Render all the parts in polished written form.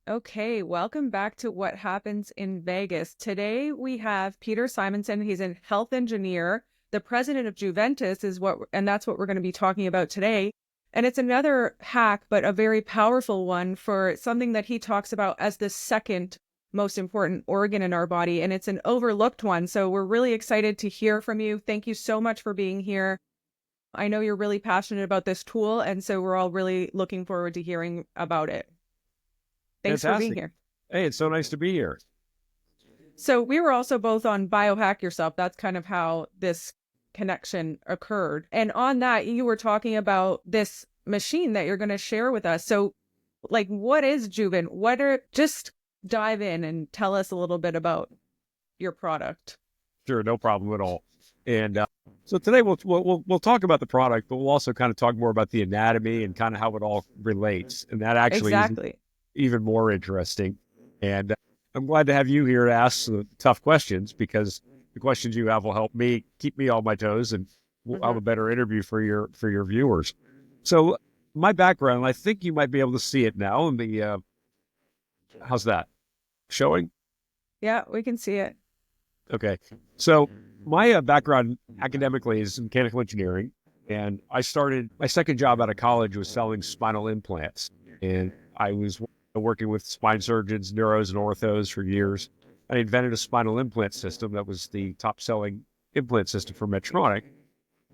Okay, welcome back to What Happens in Vegas. Today we have Peter Simonson. He's a health engineer. The president of Juvent and that's what we're going to be talking about today. And it's another hack, but a very powerful one for something that he talks about as the second most important organ in our body. And it's an overlooked one. So we're really excited to hear from you. Thank you so much for being here. I know you're really passionate about this tool. And so we're all really looking forward to hearing about it. Thanks for being Fantastic. here. Hey, it's so nice to be here. So we were also both on Biohack Yourself. That's kind of how this connection occurred. And on that, you were talking about this machine that you're going to share with us. So, like, what is Juvent? Just dive in and tell us a little bit about your product. Sure, no problem at all. And so today we'll talk about the product, but we'll also kind of talk more about the anatomy and kind of how it all relates. And that actually is Exactly. even more interesting. And I'm glad to have you here to ask the tough questions because the questions you have will help me keep me on my toes, and we'll have a better interview for your viewers. So my background, I think you might be able to see it now. In the how's that showing? Yeah, we can see it. Okay. So my background academically is mechanical engineering, and I started my second job out of college was selling spinal implants, and I was working with spine surgeons, neuros, and orthos for years. I invented a spinal implant system that was the top-selling implant system for Medtronic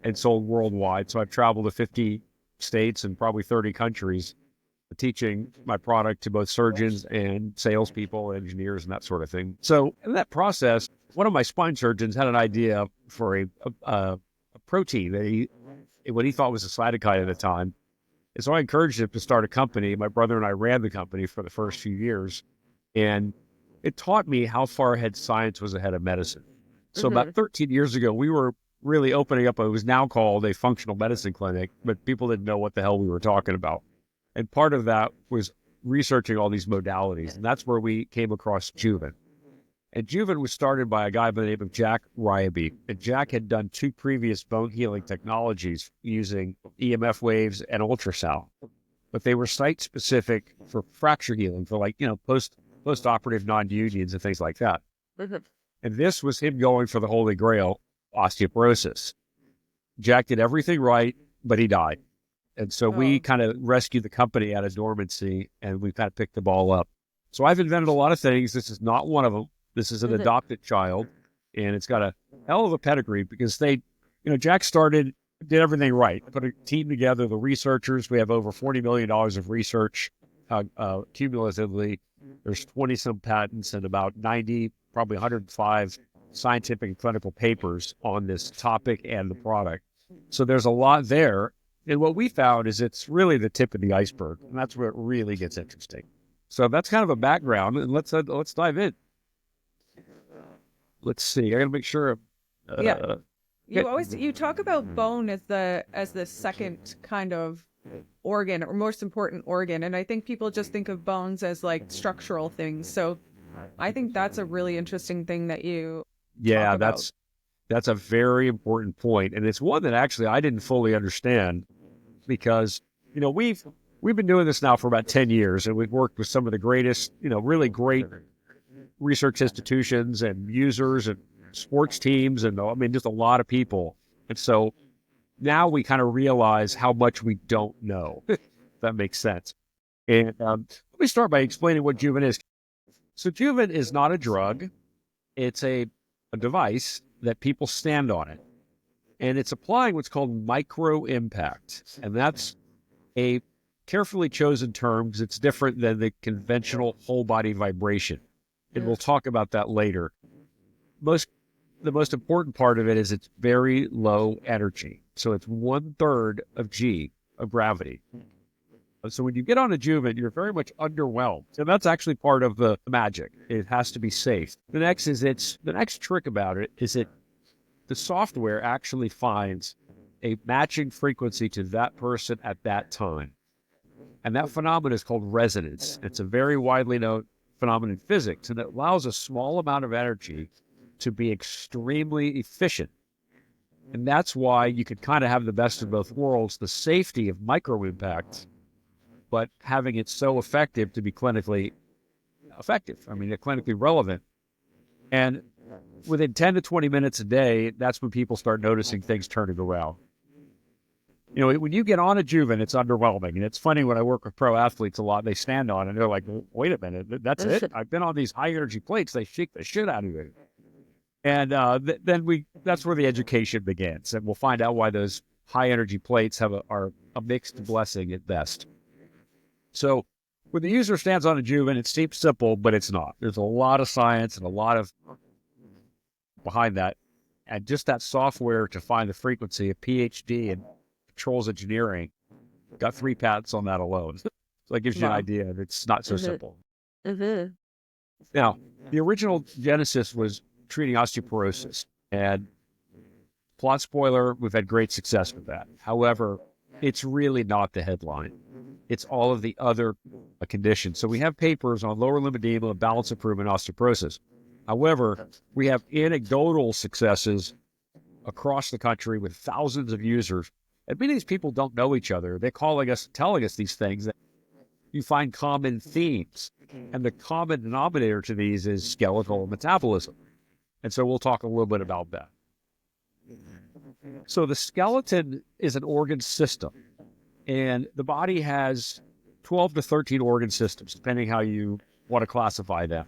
and sold worldwide. So I've traveled to 50 states and probably 30 countries teaching my product to both surgeons and salespeople, engineers, and that sort of thing. So in that process, one of my spine surgeons had an idea for a protein that what he thought was a cytokine at the time. And so I encouraged him to start a company. My brother and I ran the company for the first few years. And it taught me how far ahead science was ahead of medicine. So Mm-hmm. about 13 years ago, we were really opening up what was now called a functional medicine clinic, but people didn't know what the hell we were talking about. And part of that was researching all these modalities. And that's where we came across Juvent. And Juvent was started by a guy by the name of Jack Ryaby. And Jack had done two previous bone healing technologies using EMF waves and ultrasound. But they were site specific for fracture healing, for post-operative non-unions and things like that. Mm-hmm. And this was him going for the holy grail, osteoporosis. Jack did everything right, but he died. And so we Oh. kind of rescued the company out of dormancy, and we kind of picked the ball up. So I've invented a lot of things. This is not one of them. This is an Mm-hmm. adopted child, and it's got a hell of a pedigree because Jack did everything right, put a team together, the researchers. We have over $40 million of research cumulatively. There's 20 some patents and about 90, probably 105 scientific and clinical papers on this topic and the product. So there's a lot there. And what we found is it's really the tip of the iceberg, and that's where it really gets interesting. So that's kind of a background, and let's dive in. Let's see. I got to make sure. Yeah. Uh, You talk about bone as the second kind of organ or most important organ, and I think people just think of bones as like structural things. So I think that's a really interesting thing that you talk yeah, about. that's a very important point, and it's one that actually I didn't fully understand because we've been doing this now for about 10 years, and we've worked with some of the greatest, really great research institutions and users and sports teams, and I mean, just a lot of people. And so now we kind of realize how much we don't know. If that makes sense. And let me start by explaining what Juvent is. So Juvent is not a drug. It's a device that people stand on it. And it's applying what's called micro impact. And that's a carefully chosen term because it's different than the conventional whole body vibration. And we'll talk about that later. The most important part of it is it's very low energy. So it's 1/3 of G of gravity. So when you get on a Juvent, you're very much underwhelmed. And that's actually part of the magic. It has to be safe. The next trick about it is that the software actually finds a matching frequency to that person at that time. And that phenomenon is called resonance. It's a very widely known phenomenon in physics, and it allows a small amount of energy to be extremely efficient. And that's why you could kind of have the best of both worlds, the safety of micro impact, but having it so effective to be clinically effective. I mean, they're clinically relevant. And within 10 to 20 minutes a day, that's when people start noticing things turning around. You know, when you get on a Juvent, it's underwhelming. And it's funny when I work with pro athletes a lot, they stand on it and they're like, wait a minute, that's it? I've been on these high energy plates. They shake the shit out of it. And that's where the education begins. And we'll find out why those high energy plates are a mixed blessing at best. So when the user stands on a Juvent, it seems simple, but it's not. There's a lot of science and a lot of behind that. And just that software to find the frequency, a PhD in controls engineering, got 3 patents on that alone. So that gives you an idea. It's not so simple. Now, the original genesis was treating osteoporosis. And plot spoiler, we've had great success with that. However, it's really not the headline. It's all of the other conditions. So we have papers on lower limb edema, balance improvement, osteoporosis. However, we have anecdotal successes across the country with thousands of users. And many of these people don't know each other. They're calling us, telling us these things that you find common themes. And the common denominator to these is skeletal metabolism. And so we'll talk a little bit about that. So the skeleton is an organ system. And the body has 12 to 13 organ systems, depending how you want to classify them.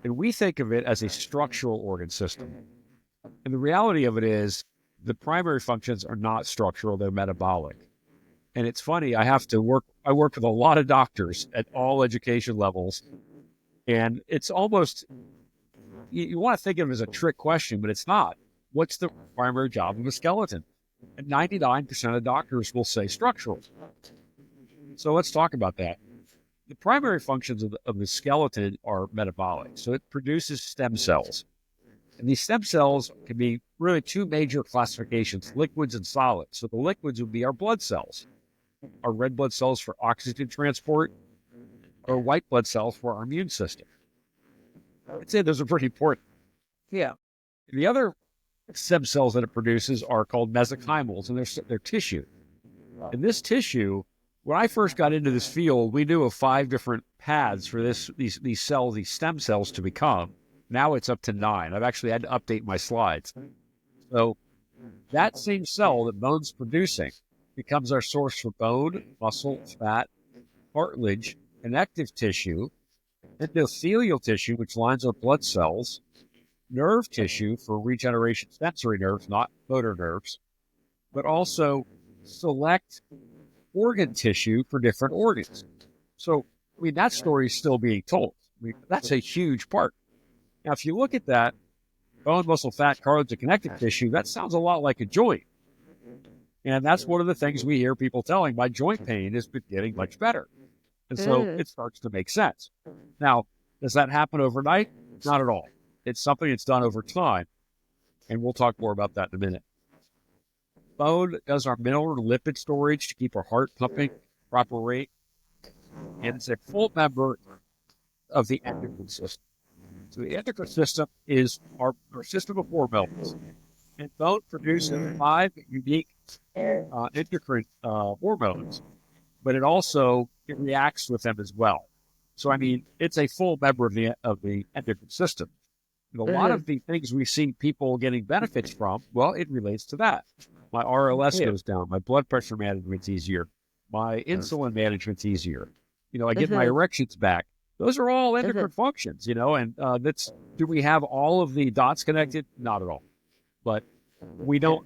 And we think of it as a structural organ system. And the reality of it is the primary functions are not structural, they're metabolic. And it's funny, I work with a lot of doctors at all education levels. And it's almost, you want to think of it as a trick question, but it's not. What's the primary job of a skeleton? And 99% of doctors will say structural. So let's talk about that. The primary functions of the skeleton are metabolic. So it produces stem cells. And these stem cells can be really 2 major classifications, liquids and solids. So the liquids would be our blood cells, our red blood cells for oxygen transport, or white blood cells for our immune system. I'd say those are pretty important. Yeah. The other stem cells that it produces are called mesenchymals, and they're tissue. And this tissue, when I first got into this field, we knew of 5 different paths for these cells, these stem cells to become. Now it's up to 9. I've actually had to update my slides. So that same cell that bone's producing becomes our source for bone, muscle, fat, cartilage, connective tissue, endothelial tissue, which lines our blood cells, nerve tissue for regeneration, sensory nerves, not motor nerves, but also select organ tissue for different organs. So, I mean, that story is still being told. I mean, that's a huge part. Now, if you look at that, bone, muscle, fat, cartilage, and connective tissue, that sounds a lot like a joint. And that's one of the things we hear people telling, my joint pain has been getting much better. And so it starts to make sense. Now, does that happen overnight? Not at all. It's something that's done over time. And we'll talk more about that in a minute. Bone does our mineral and lipid storage to keep our heart pumping proper rate. And it's a full member of the endocrine system. So the endocrine system is our system of hormones. And bone produces 5 unique endocrine hormones, but it reacts with them as well. So, I mean, it's a full member of the endocrine system. And a lot of the things we see people getting benefits from, well, it relates to that. My RLS goes down. My blood pressure management's easier. My insulin management's easier. You know, I get my erections back. Those are all endocrine functions, you know, and do we have all of the dots connected? Not at all. But we don't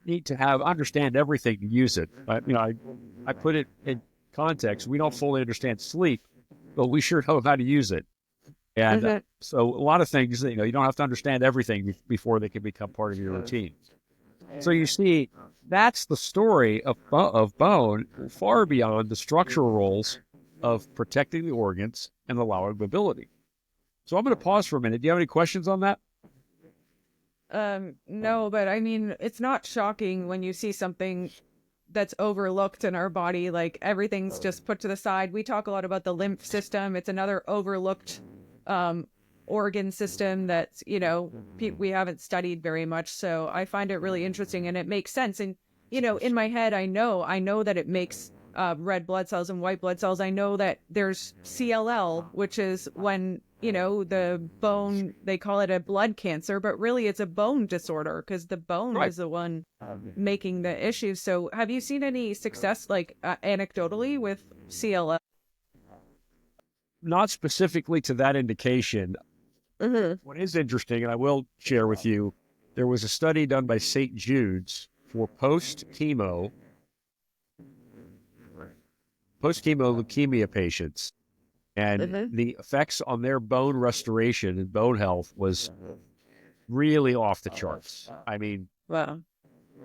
need to understand everything to use it. I put it in context. We don't fully understand sleep, but we sure know how to use it. And so a lot of things, you know, you don't have to understand everything before they can become part of your routine. So you see, that's the story of bone, far beyond the structural roles of protecting the organs and allowing mobility. So I'm going to pause for a minute. Do you have any questions on that? No, but I mean, it's not shocking when you see something that's overlooked in our body, like everything's just put to the side. We talk a lot about the lymph system. It's another overlooked organ system that, you know, we haven't studied very much. So I find it really interesting and it makes sense. And, you know, in my head, I know that it makes red blood cells and white blood cells. I know that there's CLL, which is when, the bone, they call it a blood cancer, but really it's a bone disorder because the bone Right. is the one making the issue. So have you seen any success, like anecdotally, with CLL? Not specifically to that indication. What is interesting, and I will share with you, there was a study done by St. Jude's for post-chemo leukemia patients, and the effects on their bone restoration and bone health was really off the charts. I mean, Wow.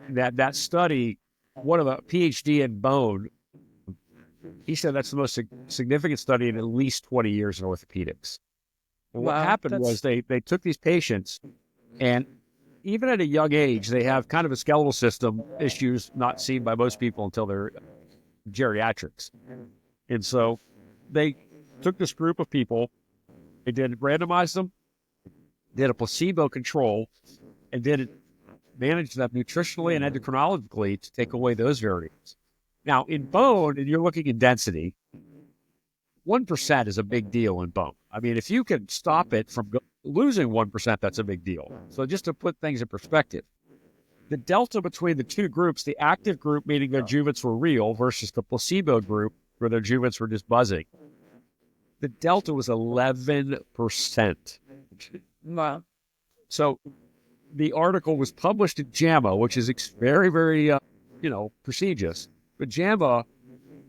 that study, one of a PhD in bone, he said that's the most significant study in at least 20 years in orthopedics. And what happened was they took these patients, and even at a young age, they have kind of a skeletal system issues not seen by most people until they're geriatrics. And so they took this group of people, they did randomize them, did a placebo control, and managed them nutritionally and endocrinologically to take away those variants. Now, in bone, and you're looking at density, 1% is a big deal in bone. I mean, if you can stop it from losing 1%, that's a big deal. So just to put things in perspective, the delta between the two groups, the active group, meaning their Juvents were real, versus the placebo group, where their Juvents were just buzzing, the delta was 11%. Wow. So the article was published in JAMA, which is very, very, prestigious. But JAMA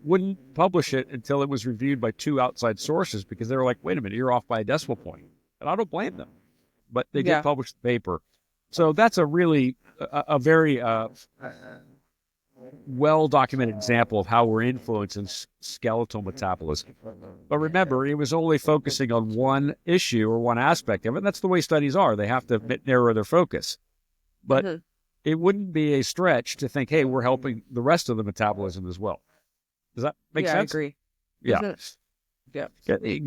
wouldn't publish it until it was reviewed by two outside sources because they were like, wait a minute, you're off by a decimal point. And I don't blame them. But they did publish the paper. So that's a really, a very well-documented example of how we're influencing skeletal metabolism. But remember, it was only focusing on one issue or one aspect of it. That's the way studies are. They have to narrow their focus. But it wouldn't be a stretch to think, hey, we're helping the rest of the metabolism as well. Does that make sense? I agree. Yeah. Yeah.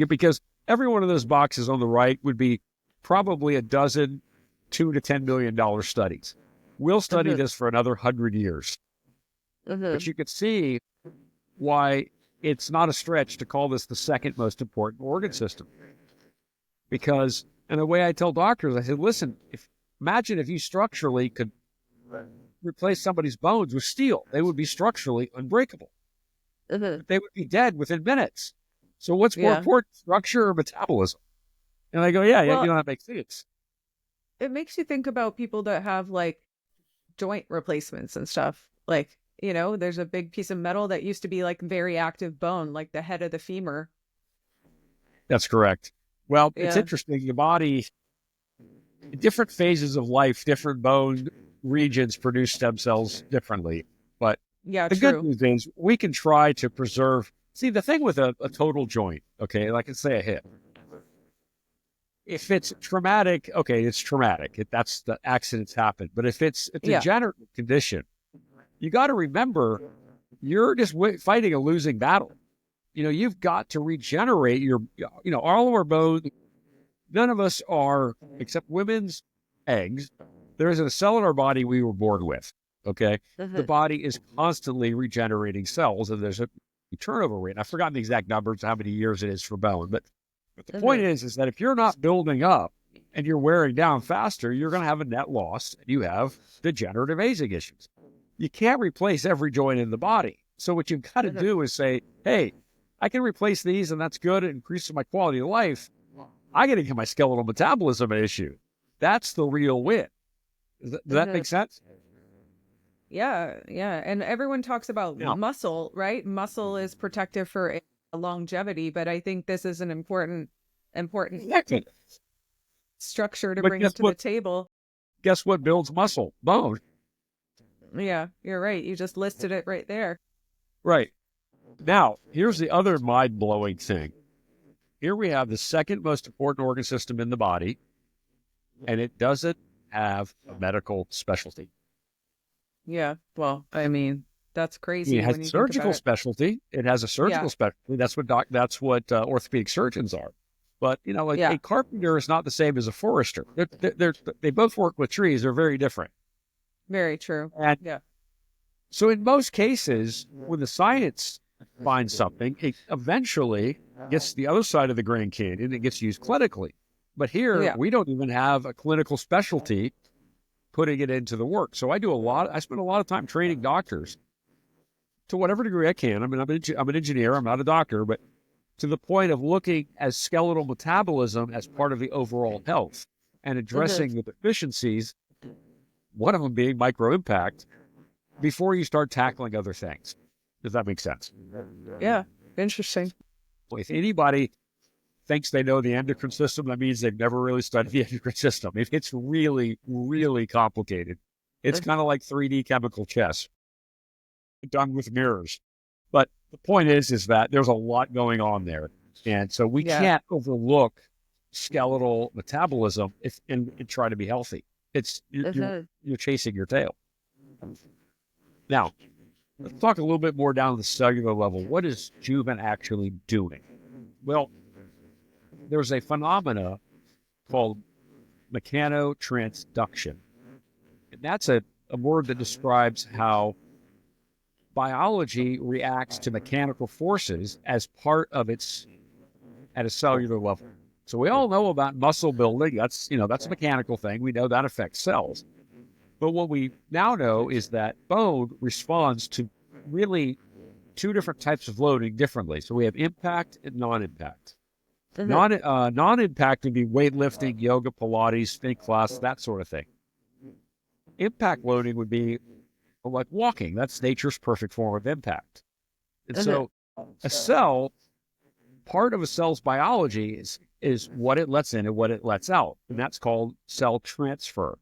Because every one of those boxes on the right would be probably a dozen $2 to $10 million studies. We'll study this for another 100 years. But you could see why it's not a stretch to call this the second most important organ system. Because, and the way I tell doctors, I said, listen, imagine if you structurally could replace somebody's bones with steel. They would be structurally unbreakable. They would be dead within minutes. So what's more important, structure or metabolism? And I go, that makes sense. It makes you think about people that have like joint replacements and stuff. Like, there's a big piece of metal that used to be like very active bone, like the head of the femur. That's correct. Well, it's interesting. The body, in different phases of life, different bone regions produce stem cells differently. But the good news is we can try to preserve. See, the thing with a total joint, okay, like let's say a hip, if it's traumatic, okay, it's traumatic. That's the accidents happen. But if it's a degenerative condition, you got to remember you're just fighting a losing battle. You've got to regenerate all of our bones. None of us are, except women's eggs. There isn't a cell in our body we were born with. Okay. The body is constantly regenerating cells, and there's a turnover rate. I've forgotten the exact numbers, how many years it is for bone. But the point is that if you're not building up and you're wearing down faster, you're going to have a net loss, and you have degenerative aging issues. You can't replace every joint in the body. So what you've got to do is say, hey, I can replace these, and that's good. It increases my quality of life. I got to get my skeletal metabolism an issue. That's the real win. Does that make sense? Yeah. And everyone talks about muscle, right? Muscle is protective for longevity, but I think this is an important structure to bring to the table. Guess what builds muscle? Bone. Yeah, you're right. You just listed it right there. Right. Now, here's the other mind-blowing thing. Here we have the second most important organ system in the body, and it doesn't have a medical specialty. Yeah, well, I mean, that's crazy. It has a surgical specialty. It has a surgical specialty. That's what orthopedic surgeons are. But, a carpenter is not the same as a forester. They both work with trees. They're very different. Very true. So in most cases, when the science finds something, it eventually gets to the other side of the Grand Canyon and it gets used clinically. But here, Yeah. we don't even have a clinical specialty putting it into the work. So I spend a lot of time training doctors to whatever degree I can. I mean, I'm an engineer, I'm not a doctor, but to the point of looking at skeletal metabolism as part of the overall health and addressing the deficiencies, one of them being micro-impact, before you start tackling other things. Does that make sense? Yeah. Interesting. If anybody thinks they know the endocrine system, that means they've never really studied the endocrine system. It's really, really complicated. It's kind of like 3D chemical chess done with mirrors. But the point is that there's a lot going on there. And so we can't overlook skeletal metabolism and try to be healthy. You're chasing your tail. Now, let's talk a little bit more down to the cellular level. What is Juvent actually doing? Well, there's a phenomena called mechanotransduction. And that's a word that describes how biology reacts to mechanical forces as part of its at a cellular level. So we all know about muscle building. That's a mechanical thing. We know that affects cells. But what we now know is that bone responds to really two different types of loading differently. So we have impact and non-impact. Non-impact would be weightlifting, yoga, Pilates, spin class, that sort of thing. Impact loading would be like walking. That's nature's perfect form of impact. And so a cell, part of a cell's biology is what it lets in and what it lets out. And that's called cell transfer.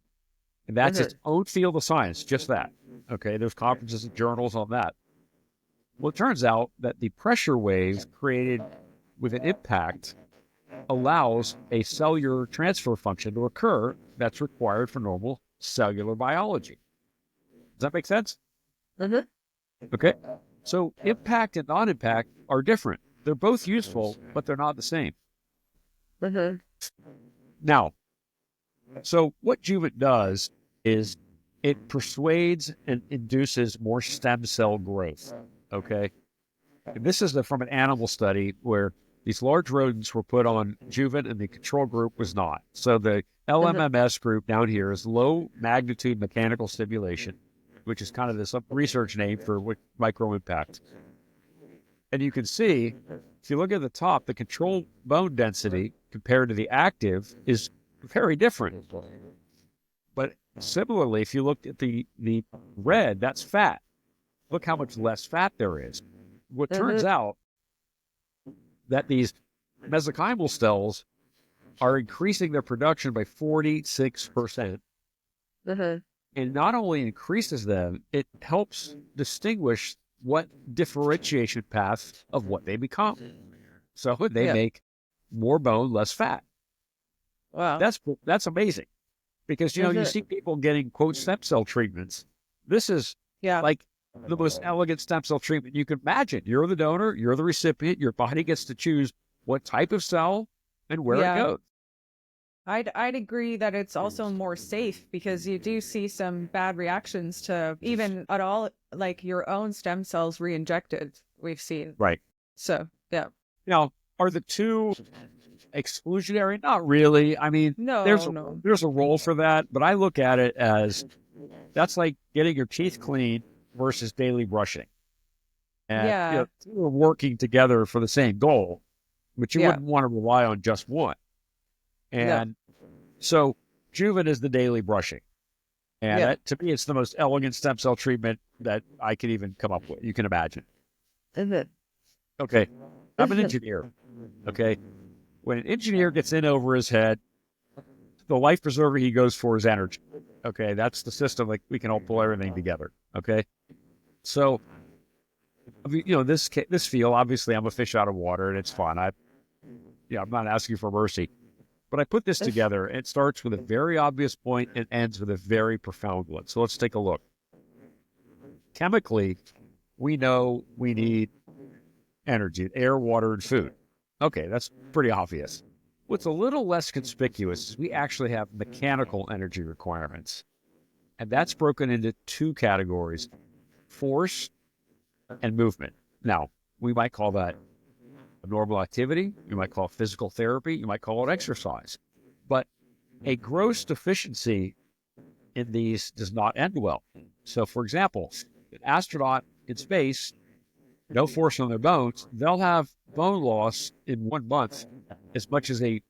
And that's its own field of science, just that. Okay, there's conferences and journals on that. Well, it turns out that the pressure waves created with an impact allows a cellular transfer function to occur that's required for normal cellular biology. Does that make sense? Okay. So impact and non-impact are different. They're both useful, but they're not the same. Now, so what Juvent does is it persuades and induces more stem cell growth. Okay. And this is from an animal study where these large rodents were put on Juvent and the control group was not. So the LMMS group down here is low magnitude mechanical stimulation, which is kind of this research name for micro impact. And you can see, if you look at the top, the control bone density compared to the active is very different. But similarly, if you look at the red, that's fat. Look how much less fat there is. What turns out that these mesenchymal cells are increasing their production by 46%. And not only increases them, it helps distinguish what differentiation path of what they become. So they make more bone, less fat. Wow. That's amazing. Because, you see people getting, quote, stem cell treatments. This is like the most elegant stem cell treatment you could imagine. You're the donor, you're the recipient, your body gets to choose what type of cell and where it goes. I'd agree that it's also more safe because you do see some bad reactions to even at all, like your own stem cells re-injected, we've seen. Right. So, yeah. Now, are the two exclusionary? Not really. I mean, there's a role for that, but I look at it as that's like getting your teeth cleaned versus daily brushing. And we're working together for the same goal, but you wouldn't want to rely on just one. And so Juvent is the daily brushing. And that, to me, it's the most elegant stem cell treatment that I could even come up with. You can imagine. Okay. I'm an engineer. Okay. When an engineer gets in over his head, the life preserver he goes for is energy. Okay. That's the system. Like we can all pull everything together. Okay. So, this field, obviously I'm a fish out of water and it's fun. I'm not asking for mercy. But I put this together. It starts with a very obvious point and ends with a very profound one. So let's take a look. Chemically, we know we need energy, air, water, and food. Okay, that's pretty obvious. What's a little less conspicuous is we actually have mechanical energy requirements. And that's broken into two categories, force and movement. Now, We might call that abnormal activity. You might call it physical therapy. You might call it exercise. But a gross deficiency in these does not end well. So, for example, an astronaut in space, no force on their bones, they'll have bone loss in 1 month as much as a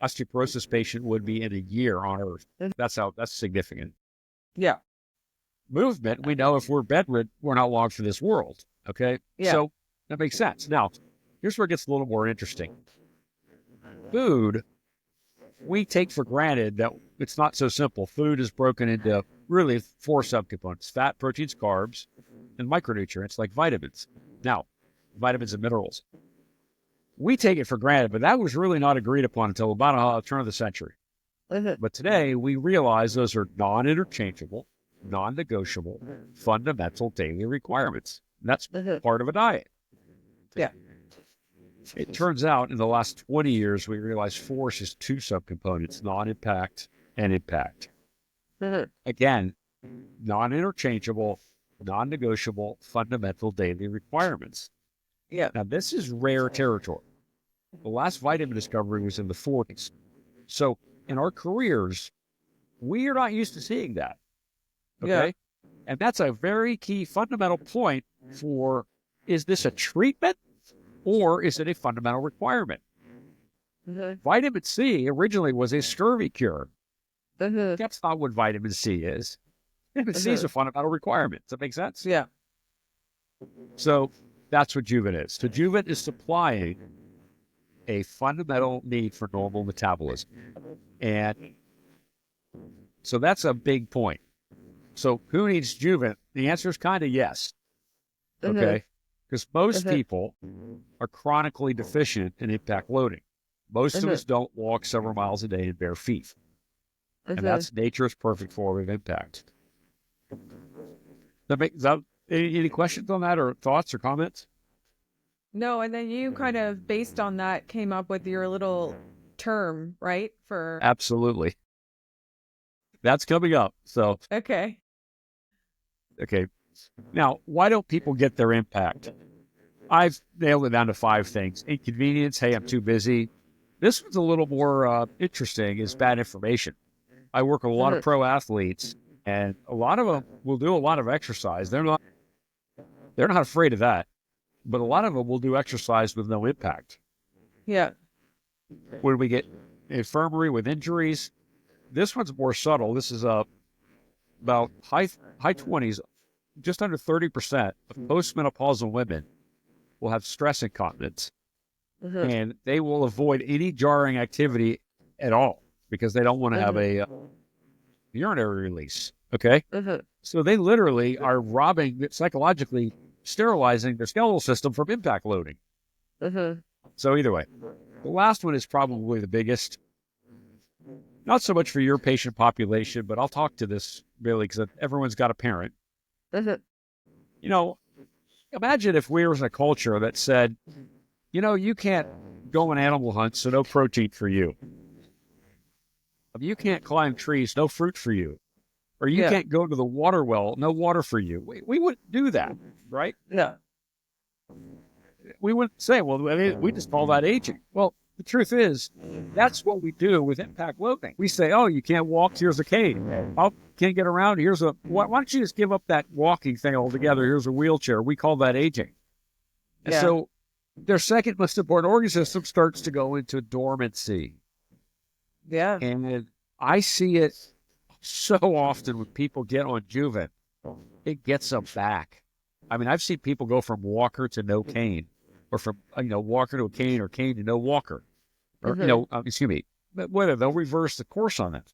osteoporosis patient would be in a year on Earth. That's significant. Yeah. Movement, we know if we're bedridden, we're not long for this world. Okay? Yeah. So that makes sense. Now, here's where it gets a little more interesting. Food, we take for granted that it's not so simple. Food is broken into really 4 subcomponents: fat, proteins, carbs, and micronutrients like vitamins. Now, vitamins and minerals. We take it for granted, but that was really not agreed upon until about the turn of the century. But today, we realize those are non-interchangeable, non-negotiable, fundamental daily requirements. And that's part of a diet. Yeah. It turns out in the last 20 years, we realized force is 2 subcomponents: non-impact and impact. Again, non-interchangeable, non-negotiable, fundamental daily requirements. Yeah. Now, this is rare territory. The last vitamin discovery was in the 40s. So in our careers, we are not used to seeing that. Okay? Yeah. And that's a very key fundamental point for, is this a treatment or is it a fundamental requirement? Vitamin C originally was a scurvy cure. That's not what vitamin C is. Vitamin C is a fundamental requirement. Does that make sense? Yeah. So that's what Juvent is. So Juvent is supplying a fundamental need for normal metabolism. And so that's a big point. So who needs Juvent? The answer is kind of yes. Okay? Because most people are chronically deficient in impact loading. Most of us don't walk several miles a day in bare feet. And that's nature's perfect form of impact. Any questions on that, or thoughts or comments? No, and then you kind of, based on that, came up with your little term, right? Absolutely. That's coming up. So Okay. Now, why don't people get their impact? I've nailed it down to 5 things. Inconvenience. Hey, I'm too busy. This one's a little more interesting, is bad information. I work with a lot of pro athletes, and a lot of them will do a lot of exercise. They're not afraid of that, but a lot of them will do exercise with no impact. Yeah. When we get infirmary with injuries, this one's more subtle. This is about high 20s, just under 30% of postmenopausal women will have stress incontinence, and they will avoid any jarring activity at all because they don't want to have a urinary release. Okay? So they literally are psychologically sterilizing their skeletal system from impact loading. So either way, the last one is probably the biggest. Not so much for your patient population, but I'll talk to this really because everyone's got a parent. Imagine if we were in a culture that said, you can't go on animal hunts, so no protein for you. You can't climb trees, no fruit for you. Or you can't go to the water well, no water for you. We wouldn't do that, right? No. We wouldn't say, well, we just call that aging. Well, the truth is, that's what we do with impact loading. We say, oh, you can't walk, here's a cane. Oh, can't get around, why don't you just give up that walking thing altogether? Here's a wheelchair. We call that aging. And so their second most important organ system starts to go into dormancy. Yeah. And I see it so often when people get on Juvent, it gets them back. I mean, I've seen people go from walker to no cane, or from, walker to a cane, or cane to no walker. Or, but whether they'll reverse the course on it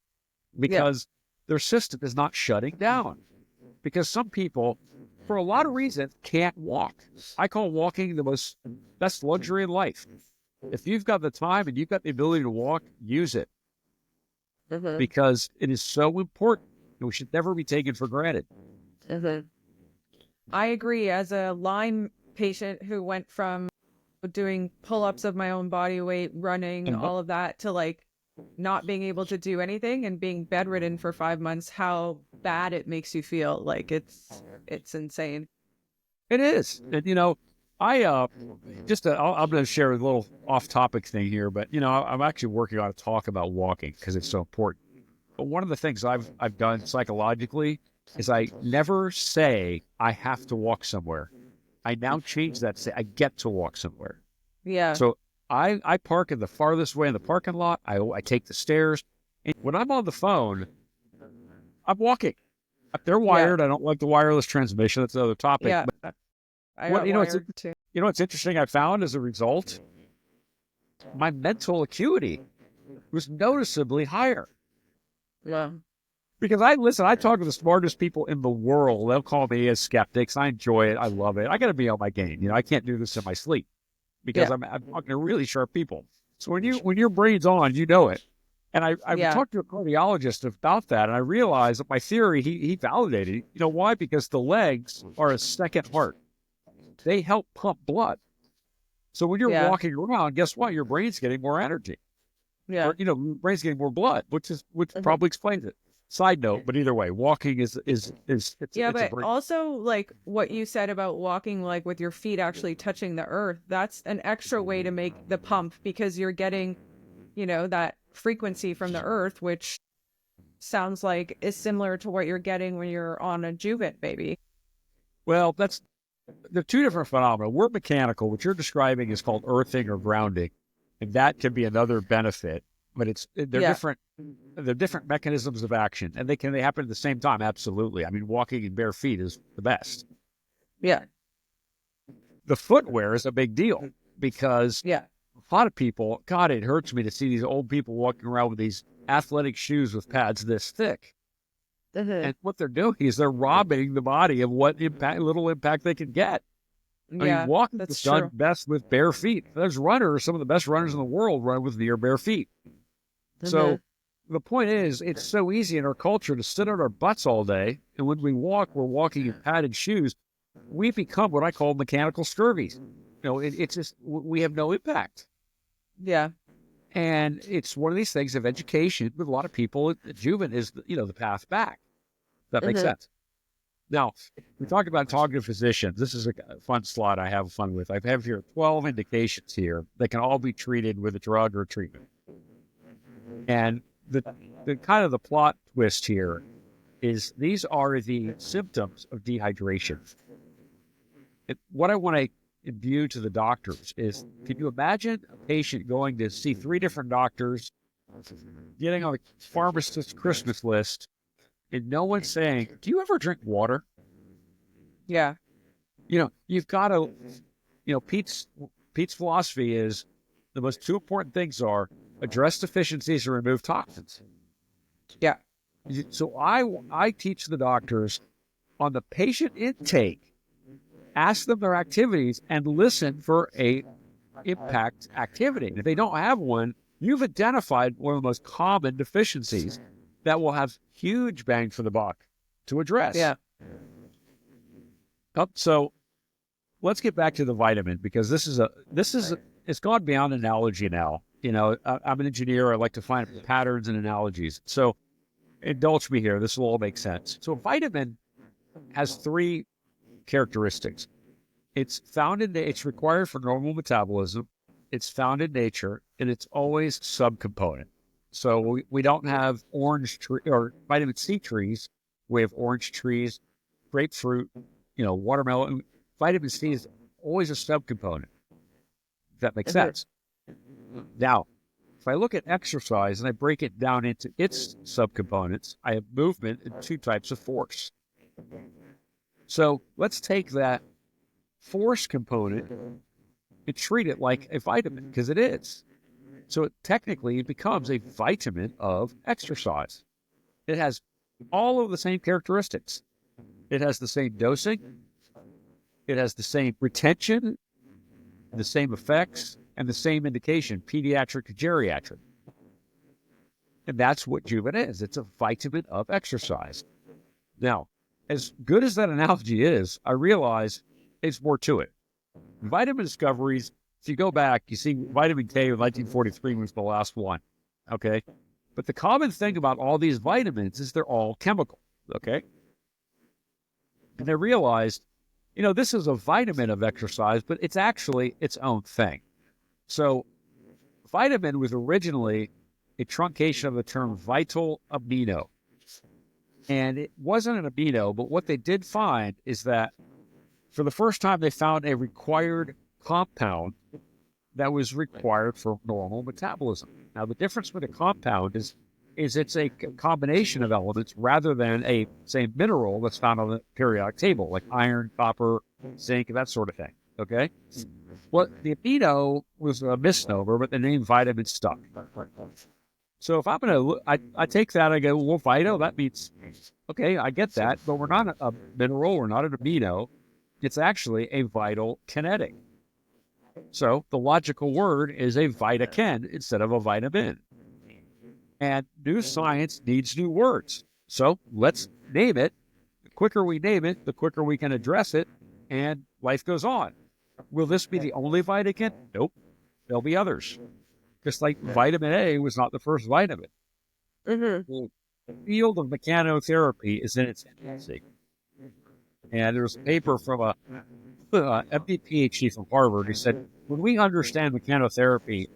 because their system is not shutting down. Because some people, for a lot of reasons, can't walk. I call walking the best luxury in life. If you've got the time and you've got the ability to walk, use it. Because it is so important. We should never be taken for granted. I agree. As a Lyme patient who went from doing pull-ups of my own body weight, running, all of that, to not being able to do anything and being bedridden for 5 months, how bad it makes you feel. It's insane. It is. And I'm going to share a little off-topic thing here, but I'm actually working on a talk about walking because it's so important. But one of the things I've done psychologically is I never say I have to walk somewhere. I now change that to say I get to walk somewhere. Yeah. So I park in the farthest way in the parking lot. I take the stairs. And when I'm on the phone, I'm walking. They're wired. I don't like the wireless transmission. That's another topic. Yeah. But I got wired too. what's interesting I found as a result? My mental acuity was noticeably higher. Yeah. Because I talk to the smartest people in the world. They'll call me as skeptics. I enjoy it. I love it. I got to be on my game. I can't do this in my sleep because I'm talking to really sharp people. So when your brain's on, you know it. And I talked to a cardiologist about that, and I realized that my theory, he validated. You know why? Because the legs are a second heart. They help pump blood. So when you're walking around, guess what? Your brain's getting more energy. Yeah. Or, your brain's getting more blood, which probably explains it. Side note, but either way, walking is but also like what you said about walking like with your feet actually touching the earth, that's an extra way to make the pump because you're getting, that frequency from the earth, which sounds like is similar to what you're getting when you're on a Juvent baby. Well, they're two different phenomena. We're mechanical. What you're describing is called earthing or grounding, and that can be another benefit. But they're different. They're different mechanisms of action, and they happen at the same time. Absolutely. I mean, walking in bare feet is the best. Yeah. The footwear is a big deal because a lot of people, God, it hurts me to see these old people walking around with these athletic shoes with pads this thick. And what they're doing is they're robbing the body of what little impact they can get. I mean, walking is done best with bare feet. There's runners, some of the best runners in the world run with near bare feet. So the point is, it's so easy in our culture to sit on our butts all day. And when we walk, we're walking in padded shoes. We become what I call mechanical scurvy. It's just, we have no impact. Yeah. And it's one of these things of education with a lot of people. Juvent is, the path back. That makes sense. Now, we talked about talking to physicians. This is a fun slide I have fun with. I have here 12 indications here that can all be treated with a drug or treatment. And the kind of the plot twist here is these are the symptoms of dehydration. What I want to imbue to the doctors is, can you imagine a patient going to see 3 different doctors, getting on the pharmacist's Christmas list, and no one's saying, do you ever drink water? Yeah. You've got to, Pete's philosophy is the most 2 important things are address deficiencies and remove toxins. Yeah. So I teach the doctors on the patient intake, ask them their activities and listen for a impact activity. And if they don't have one, you've identified one of the most common deficiencies that will have huge bang for the buck to address. Yeah. So let's get back to the vitamin, because it's gone beyond analogy now. I'm an engineer. I like to find patterns and analogies. So indulge me here. This will all make sense. So a vitamin has 3 characteristics. It's required for normal metabolism. It's found in nature, and it's always subcomponent. So we don't have orange tree or vitamin C trees. We have orange trees, grapefruit, watermelon. Vitamin C is always a subcomponent. If that makes sense. Now, if I look at exercise and I break it down into its subcomponents, I have movement and 2 types of force. So let's take that force component and treat it like a vitamin, because it is. So technically it becomes a vitamin of exercise. It has all of the same characteristics. It has the same dosing. It has the same retention, the same effects, and the same indication, pediatric to geriatric. And that's what Juvent is. It's a vitamin of exercise. Now, as good as that analogy is, I realize it's more to it. Vitamin discoveries, if you go back, you see vitamin K in 1943 was the last one, okay? But the common thing about all these vitamins is they're all chemical, okay? And I realized this is a vitamin of exercise, but it's actually its own thing. So vitamin was originally a truncation of the term vital amino. And it wasn't an amino, but what they did find is that for the first time, they found a required compound that was required for normal metabolism. Now, the difference with a compound is it's a combination of elements rather than a, say, mineral that's found on the periodic table, like iron, copper, zinc, that sort of thing, okay? Well, the amino was a misnomer, but the name vitamin stuck. So if I'm going to, I take that, I go, well, vital, that means, okay, I get that, but we're not a mineral, we're not an amino. It's actually a vital kinetic. So the logical word is a vitaken instead of a vitamin. And new science needs new words. So let's name it. The quicker we name it, the quicker we can address it, and life goes on. Will this be the only vitaken? Nope. There'll be others. Just like vitamin A was not the first vitamin. The field of mechanotherapy is in its infancy. And there's a paper from a MD PhD from Harvard who said, when we understand mechanotherapy,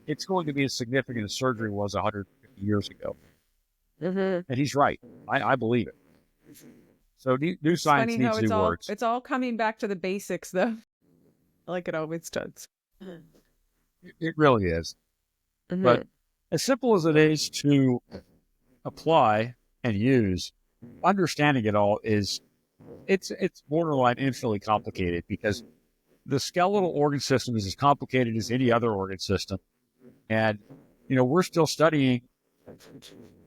it's going to be as significant as surgery was 150 years ago. And he's right. I believe it. So new science needs new words. It's all coming back to the basics, though, like it always does. It really is. But as simple as it is to apply and use, understanding it all is, it's borderline infinitely complicated, because the skeletal organ system is as complicated as any other organ system. And, we're still studying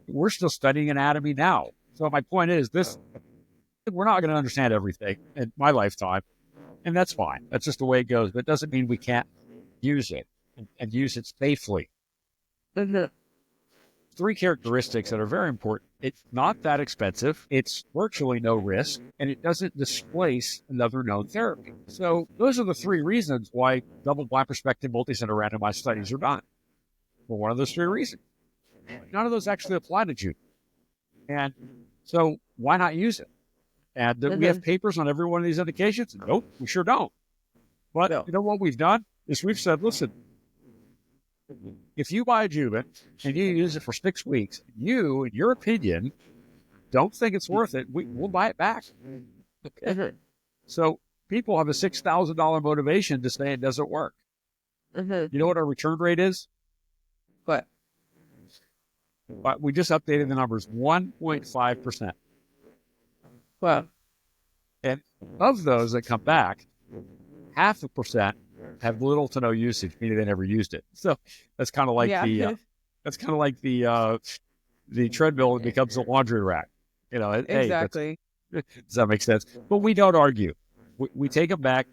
anatomy now. So my point is we're not going to understand everything in my lifetime, and that's fine. That's just the way it goes. But it doesn't mean we can't use it and use it safely. Three characteristics that are very important. It's not that expensive. It's virtually no risk, and it doesn't displace another known therapy. So those are the three reasons why double-blind prospective multi-center randomized studies are done. For one of those three reasons. None of those actually apply to Juvent. And so why not use it? And do we have papers on every one of these indications? Nope, we sure don't. But what we've done is we've said, listen, if you buy a Juvent and you use it for 6 weeks, you, in your opinion, don't think it's worth it, we'll buy it back. Okay. So people have a $6,000 motivation to say it doesn't work. You know what our return rate is? What? But we just updated the numbers, 1.5%. Wow. And of those that come back, 0.5% have little to no usage, meaning they never used it. So that's kind of like the treadmill that becomes a laundry rack. Exactly. Hey, does that make sense? But we don't argue. We take them back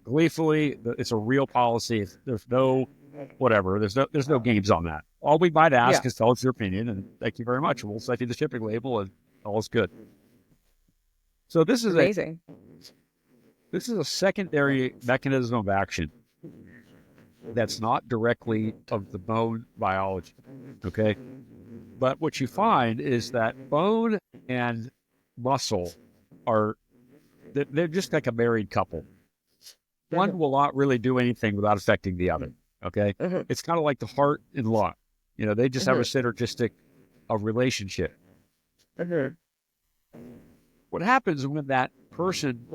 gleefully. It's a real policy. There's no whatever. There's no games on that. All we might ask is tell us your opinion, and thank you very much. We'll send you the shipping label, and all is good. So this is amazing. This is a secondary mechanism of action that's not directly of the bone biology, okay? But what you find is that bone and muscle they're just like a married couple. One will not really do anything without affecting the other, okay? It's kind of like the heart and lung. They just have a synergistic relationship. What happens when that person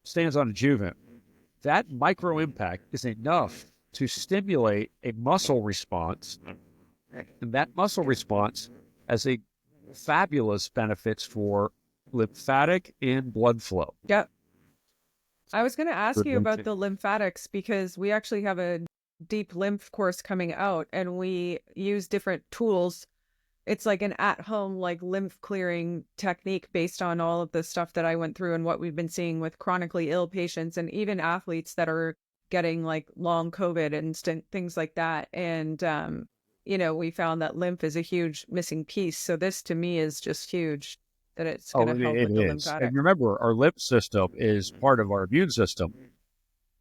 stands on a Juvent, that micro impact is enough to stimulate a muscle response. And that muscle response has a fabulous benefits for lymphatic and blood flow. Yeah. I was going to ask you about the lymphatics, because we actually have a deep lymph course coming out, and we use different tools. It's like an at-home lymph clearing technique based on all of the stuff that I went through and what we've been seeing with chronically ill patients and even athletes that are getting long COVID and things like that. And, we found that lymph is a huge missing piece. So this to me is just huge, that it's going to help with the lymphatic. And remember, our lymph system is part of our immune system.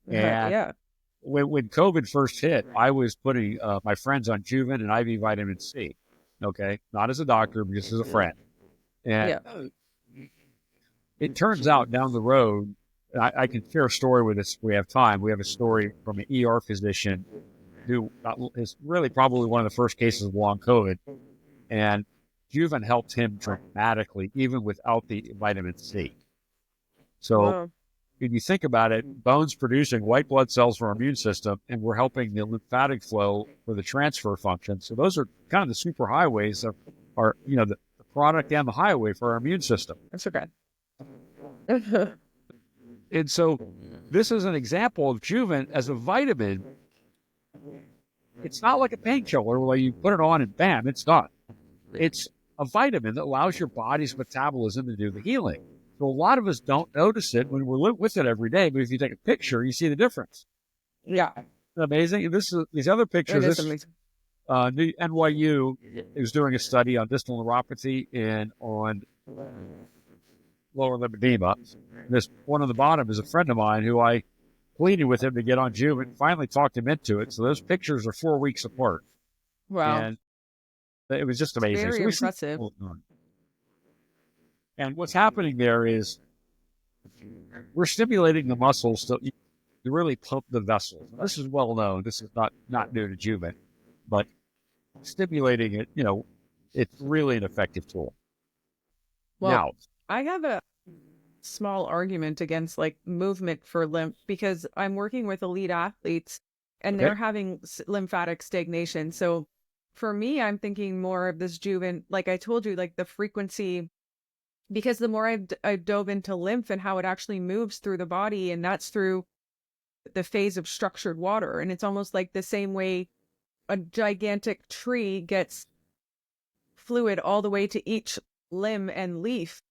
And when COVID first hit, I was putting my friends on Juvent and IV vitamin C. Okay, not as a doctor, but just as a friend. And it turns out down the road, I can share a story with us if we have time. We have a story from an ER physician who is really probably one of the first cases of long COVID. And Juvent helped him dramatically, even without the vitamin C. So Wow. when you think about it, bone's producing white blood cells for our immune system, and we're helping the lymphatic flow for the transfer function. So those are kind of the super highways of our, the product and the highway for our immune system. That's okay. And so this is an example of Juvent as a vitamin. It's not like a painkiller where you put it on and bam, it's done. It's a vitamin that allows your body's metabolism to do the healing. So a lot of us don't notice it when we're with it every day, but if you take a picture, you see the difference. Yeah. Amazing. These other pictures. It is amazing. NYU is doing a study on distal neuropathy and on lower limb edema. This one on the bottom is a friend of mine who I pleaded with him to get on Juvent and finally talked him into it. So those pictures are 4 weeks apart. Wow. And it was just amazing. Very impressive. And what's happening there is we're stimulating the muscles to really pump the vessels. This is well known. This is not new to Juvent, but stimulating it, it's really an effective tool. Well, now, I have a small argument against like movement for lymph because I'm working with elite athletes and they're having lymphatic stagnation. So for me, I'm thinking more of this Juvent, like I told you, like the frequency, because the more I've dove into lymph and how it actually moves through the body, and that's through the phase of structured water. And it's almost like the same way a gigantic tree gets fluid all the way to each limb and leaf.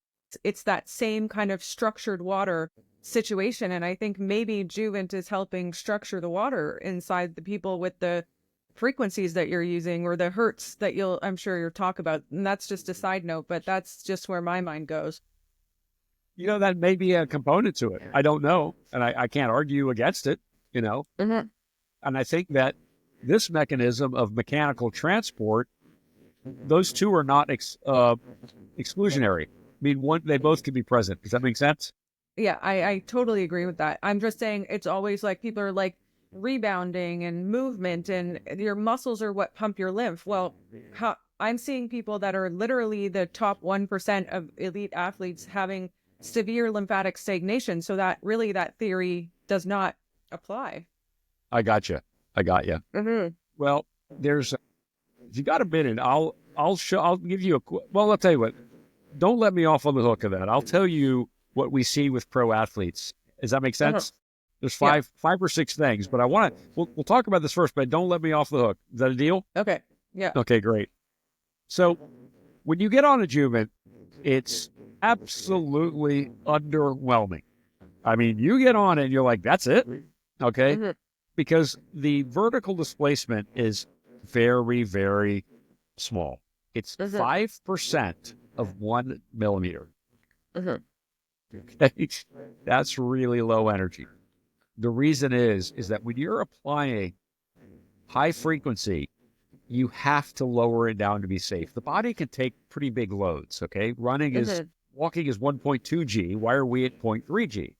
It's that same kind of structured water situation. And I think maybe Juvent is helping structure the water inside the people with the frequencies that you're using or the hertz that I'm sure you'll talk about. And that's just a side note, but that's just where my mind goes. That may be a component to it. I don't know. And I can't argue against it, Mm-hmm. And I think that this mechanism of mechanical transport, those two are not exclusionary. I mean, they both can be present. Does that make sense? Yeah, I totally agree with that. I'm just saying it's always like people are like rebounding and movement and your muscles are what pump your lymph. Well, I'm seeing people that are literally the top 1% of elite athletes having severe lymphatic stagnation. So that theory does not apply. I got you. Mm-hmm. Well, if you got a minute, I'll give you I'll tell you what. Don't let me off on the hook of that. I'll tell you what we see with pro athletes. Does that make sense? There's five or six things, but we'll talk about this first, but don't let me off the hook. Is that a deal? Okay. Yeah. Okay, great. So when you get on a Juvent, it's absolutely underwhelming. I mean, you get on it and you're like, that's it? Okay? Mm-hmm. Because the vertical displacement is very, very small. It's 5% of 1 millimeter. Okay? That's really low energy. The reason is that when you're applying high frequency, you have to lower it down to be safe. The body can take pretty big loads, okay? Walking is 1.2 G. Why are we at 0.3 G?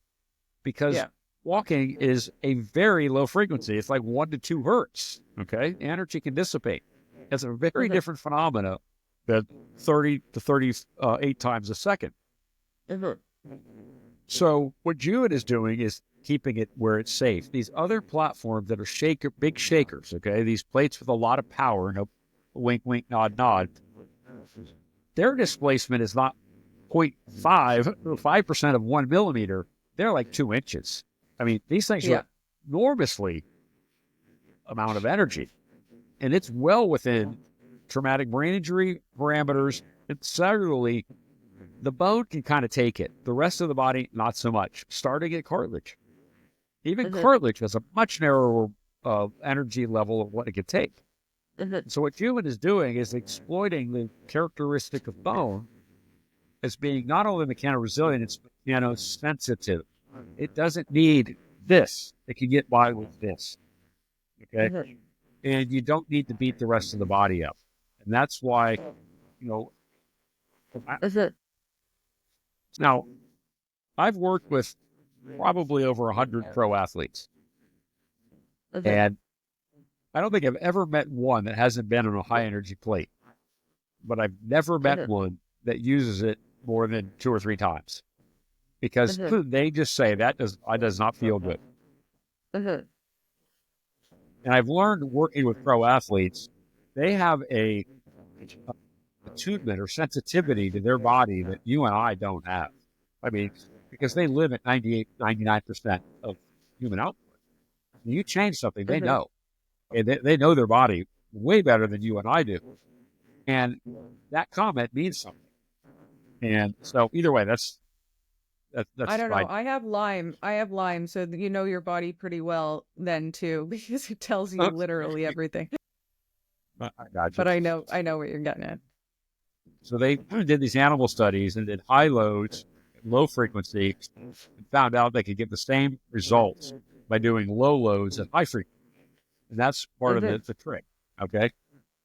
Because walking is a very low frequency. It's like 1 to 2 hertz, okay? Energy can dissipate. It's a very different phenomena than 30 to 38 times a second. So what Juvent is doing is keeping it where it's safe. These other platforms that are big shakers, okay, these plates with a lot of power, wink, wink, nod, nod, their displacement is not 0.5 or 5% of 1 millimeter. They're like 2 inches. I mean, these things are enormously amount of energy. And it's well within traumatic brain injury parameters. And cellularly, the bone can kind of take it. The rest of the body, not so much. Starting at cartilage. Even cartilage has a much narrower energy level of what it can take. So what Juvent is doing is exploiting the characteristic of bone as being not only mechanoresilient, it's mechanosensitive. It doesn't need this. It can get by with this. Okay? And you don't need to beat the rest of the body up. And that's why, now, I've worked with probably over 100 pro athletes. Okay. And I don't think I've ever met one that hasn't been on a high energy plate, but I've never met one that uses it more than 2 or 3 times, because they just say that does not feel good. And I've learned working with pro athletes, they have a attunement or sensitivity to their body that you and I don't have. I mean, because they live at 98, 99% of human output. When you change something, they know. And they know their body way better than you and I do. And that comment means something. And so either way, that's I don't know. fine. I have Lyme, so you know your body pretty well then too, because it tells you literally everything. I got you. But I know what you're getting at. So they did these animal studies and did high loads, low frequency, and found out they could get the same results by doing low loads at high frequency. And that's part of the trick, okay?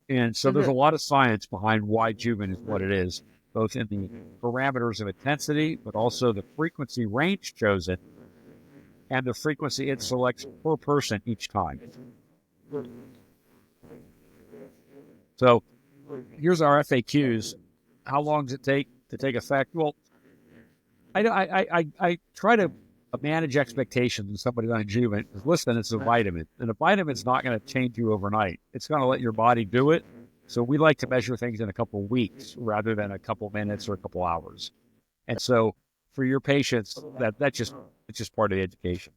And so there's a lot of science behind why Juvent is what it is, both in the parameters of intensity, but also the frequency range chosen and the frequency it selects per person each time. So here's our FAQs. How long does it take to take effect? Well, I try to manage expectations when somebody's on Juvent. Listen, it's a vitamin, and a vitamin's not going to change you overnight. It's going to let your body do it. So we like to measure things in a couple of weeks rather than a couple of minutes or a couple of hours. And so for your patients, it's just part of the education.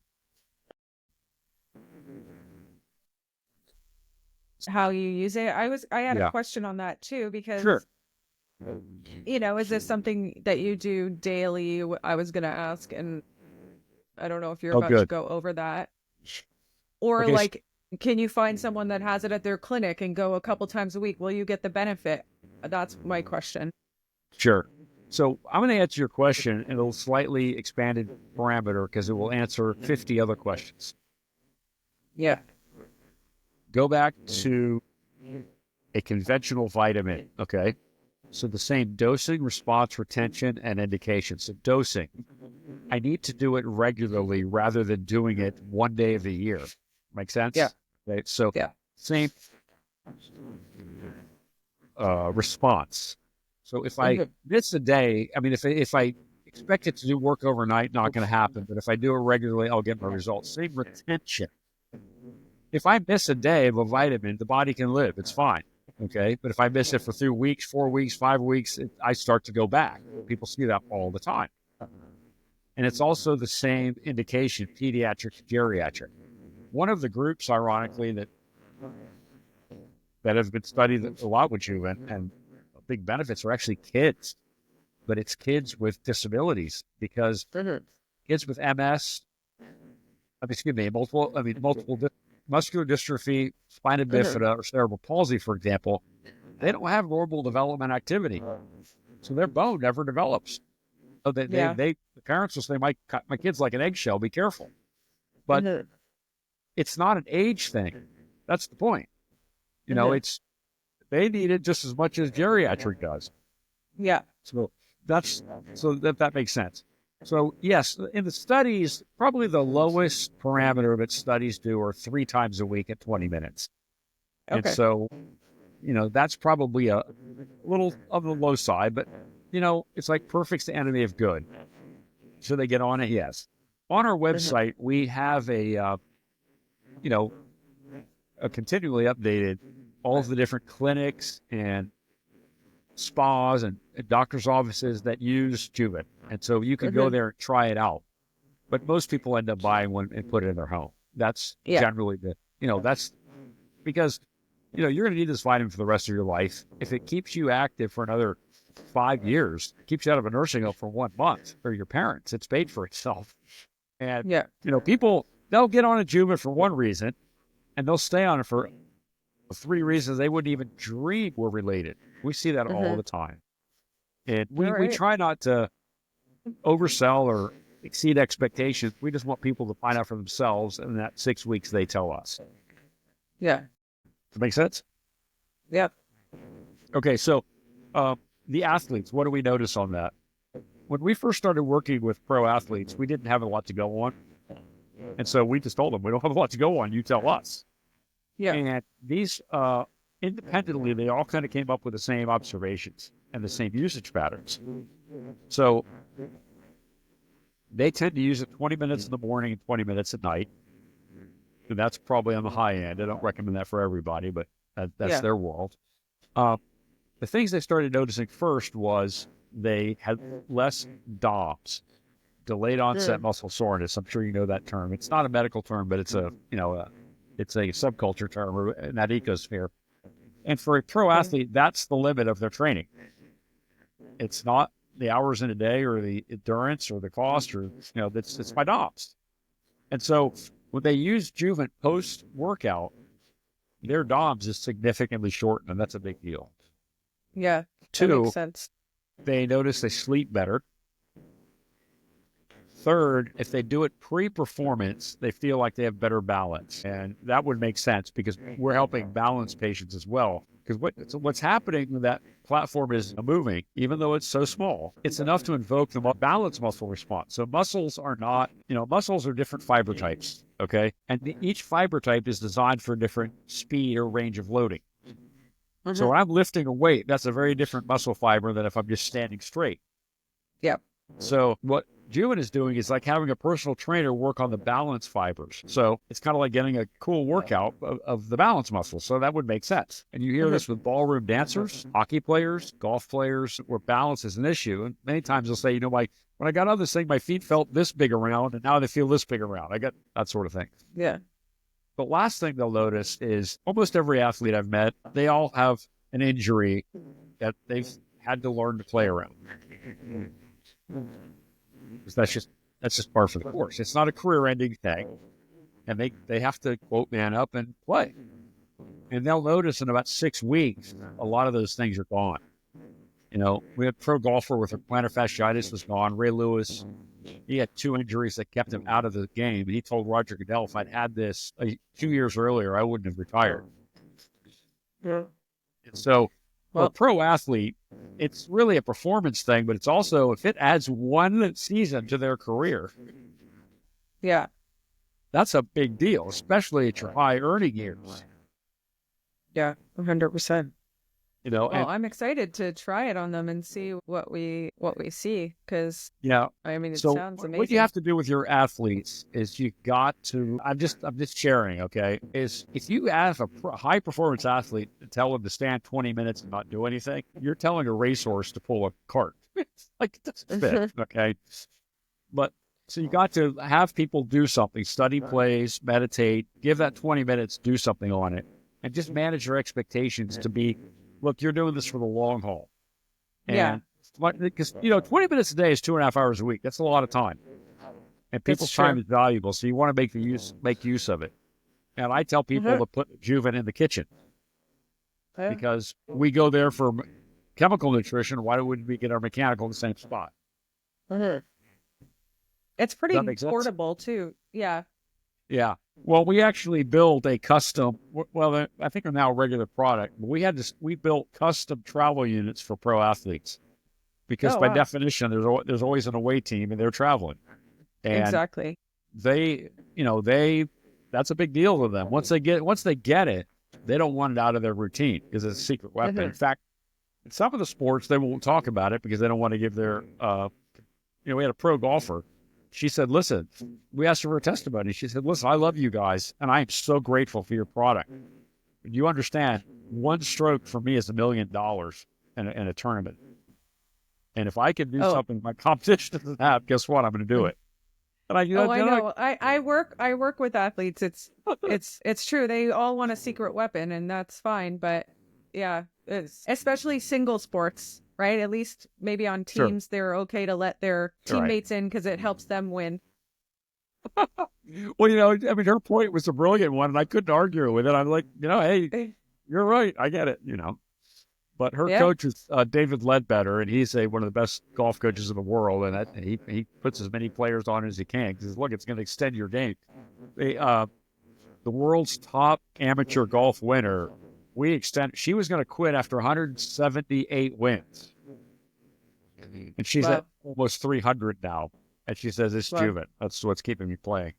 How you use it. I had a question on that too, because sure. Is this something that you do daily? I was going to ask, and I don't know if you're about to go over that. Or okay. Can you find someone that has it at their clinic and go a couple times a week? Will you get the benefit? That's my question. Sure. So I'm going to answer your question in a slightly expanded parameter because it will answer 50 other questions. Yeah. Go back to a conventional vitamin, okay? So the same dosing, response, retention, and indication. So dosing, I need to do it regularly rather than doing it one day of the year. Make sense? Yeah. Okay. So same response. So if I miss a day, I mean, if I expect it to do work overnight, not going to happen. But if I do it regularly, I'll get my results. Same retention. If I miss a day of a vitamin, the body can live. It's fine. Okay. But if I miss it for 3 weeks, 4 weeks, 5 weeks, I start to go back. People see that all the time. And it's also the same indication, pediatric, geriatric. One of the groups, ironically, that have been studied a lot with Juvent and big benefits are actually kids. But it's kids with disabilities, because kids with MS, multiple muscular dystrophy, spina bifida, or cerebral palsy, for example, they don't have normal development activity. So their bone never develops. So the parents will say, my kid's like an eggshell, be careful. But it's not an age thing. That's the point. They need it just as much as geriatric does. Yeah. So that makes sense. So yes, in the studies, probably the lowest parameter that studies do are 3 times a week at 20 minutes. Okay. And so, that's probably a little on the low side, but it's like perfect's the enemy of good. Should they get on it? Yes. On our website, we have a continually updated all of the different clinics and spas and doctor's offices that use Juvent. And so you can go there and try it out. But most people end up buying one and put it in their home. That's generally that's because, you're going to need this vitamin for the rest of your life. If it keeps you active for another 5 years, keeps you out of a nursing home for 1 month, or your parents, it's paid for itself. And, people, they'll get on a Juvent for one reason, and they'll stay on it for 3 reasons they wouldn't even dream were related. We see that all the time. And we try not to oversell or exceed expectations. We just want people to find out for themselves, and in that 6 weeks they tell us. Yeah. Does that make sense? Yeah. Okay, so the athletes, what do we notice on that? when we first started working with pro athletes, we didn't have a lot to go on. And so we just told them, we don't have a lot to go on. You tell us. Yeah. And these, independently, they all kind of came up with the same observations and the same usage patterns. So they tend to use it 20 minutes in the morning and 20 minutes at night. And that's probably on the high end. I don't recommend that for everybody, but that's their world. The things they started noticing first was they had less DOMS, delayed onset muscle soreness. I'm sure you know that term. It's not a medical term, but it's it's a subculture term in that ecosphere. And for a pro athlete, that's the limit of their training. It's not the hours in a day or the endurance or the cost or, it's my DOMS. And so when they use Juvent post-workout, their DOMS is significantly shortened, and that's a big deal. Yeah, that Two, makes sense. they notice they sleep better. Third, if they do it pre-performance, they feel like they have better balance. And that would make sense because we're helping balance patients as well. Because what's happening when that platform is moving, even though it's so small, it's enough to invoke the balance muscle response. So muscles are not, muscles are different fiber types, okay? And each fiber type is designed for a different speed or range of loading. So when I'm lifting a weight, that's a very different muscle fiber than if I'm just standing straight. Yep. So what Juvent is doing is like having a personal trainer work on the balance fibers. So it's kind of like getting a cool workout of the balance muscle. So that would make sense. And you hear this with ballroom dancers, hockey players, golf players, where balance is an issue. And many times they'll say, when I got on this thing, my feet felt this big around, and now they feel this big around. I got that sort of thing. Yeah. The last thing they'll notice is almost every athlete I've met, they all have an injury that they've had to learn to play around. Because that's just par for the course. It's not a career-ending thing, and they have to quote man up and play. And they'll notice in about 6 weeks, a lot of those things are gone. We had a pro golfer with her plantar fasciitis was gone. Ray Lewis, he had 2 injuries that kept him out of the game. He told Roger Goodell, if I'd had this 2 years earlier, I wouldn't have retired. Yeah. And so for a pro athlete, it's really a performance thing, but it's also, if it adds 1 season to their career, that's a big deal, especially at your high earning years. Yeah, 100%. Well, And I'm excited to try it on them and see what we see, because it so sounds amazing. what you have to do with your athletes is you got to, I'm just sharing, okay, is if you ask a high performance athlete to tell them to stand 20 minutes and not do anything, you're telling a racehorse to pull a cart. It's like, it doesn't fit, okay? But so you got to have people do something, study plays, meditate, give that 20 minutes, do something on it, and just manage your expectations to be, look, you're doing this for the long haul. And because, 20 minutes a day is 2.5 hours a week. That's a lot of time. And people's time is valuable. So you want to make use of it. And I tell people to put Juvent in the kitchen because we go there for chemical nutrition. Why wouldn't we get our mechanical in the same spot? It's pretty portable too. Yeah. Yeah. Well, we actually build a custom, I think they're now a regular product, but we built custom travel units for pro athletes because by definition, there's always an away team and they're traveling. And exactly. That's a big deal to them. Once they get it, they don't want it out of their routine because it's a secret weapon. In fact, in some of the sports, they won't talk about it because they don't want to give their, we had a pro golfer. She said, listen, we asked her for a testimony. She said, listen, I love you guys, and I am so grateful for your product. You understand, 1 stroke for me is $1 million in a tournament. And if I can do something my competition doesn't have, guess what? I'm going to do it. And I know. I work with athletes. It's true. They all want a secret weapon, and that's fine. But especially single sports. Right? At least maybe on teams, they're okay to let their teammates in because it helps them win. Well, her point was a brilliant one, and I couldn't argue with it. I'm like, hey, you're right. I get it, But her coach is David Ledbetter, and he's one of the best golf coaches in the world, and he puts as many players on as he can because, look, it's going to extend your game. The world's top amateur golf winner, she was going to quit after 178 wins. And she's Wow. at almost 300 now. And she says, it's Wow. Juvent. That's what's keeping me playing.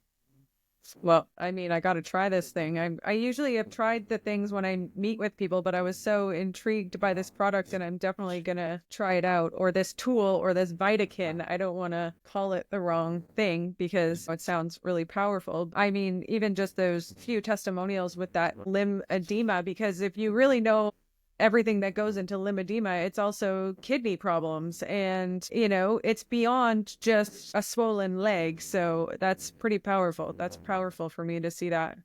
Well, I mean, I got to try this thing. I usually have tried the things when I meet with people, but I was so intrigued by this product and I'm definitely going to try it out. Or this tool or this Vitakin. I don't want to call it the wrong thing because it sounds really powerful. I mean, even just those few testimonials with that limb edema, because if you really know everything that goes into lymphedema, it's also kidney problems. And, it's beyond just a swollen leg. So that's pretty powerful. That's powerful for me to see that.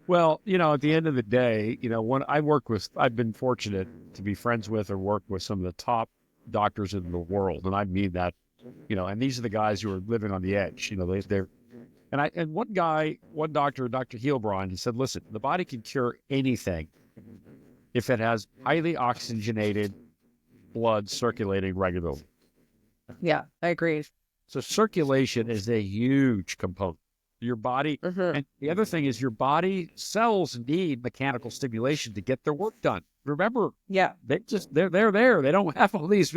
Well, at the end of the day, when I've been fortunate to be friends with or work with some of the top doctors in the world. And I mean that, and these are the guys who are living on the edge, they're, and one doctor, Dr. Heilbronn, he said, listen, the body can cure anything if it has highly oxygenated blood circulating regularly. Yeah, I agree. So circulation is a huge component. Your body, and the other thing is your body cells need mechanical stimulation to get their work done. Remember, Yeah, they're there. They don't have all these,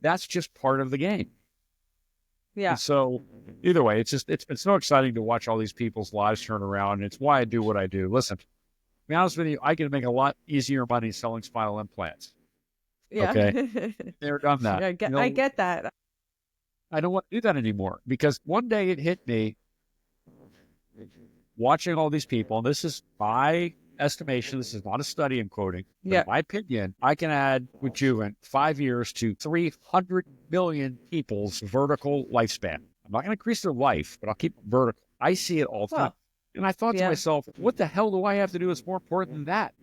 that's just part of the game. yeah. And so either way, it's so exciting to watch all these people's lives turn around. And it's why I do what I do. Listen, to be honest with you, I can make a lot easier money selling spinal implants. Yeah. Okay. Never done that. I get that. I don't want to do that anymore because one day it hit me watching all these people. And this is my estimation. This is not a study I'm quoting. Yeah. In my opinion, I can add with Juvent 5 years to 300 million people's vertical lifespan. I'm not going to increase their life, but I'll keep it vertical. I see it all the time. And I thought to myself, what the hell do I have to do that's more important than that?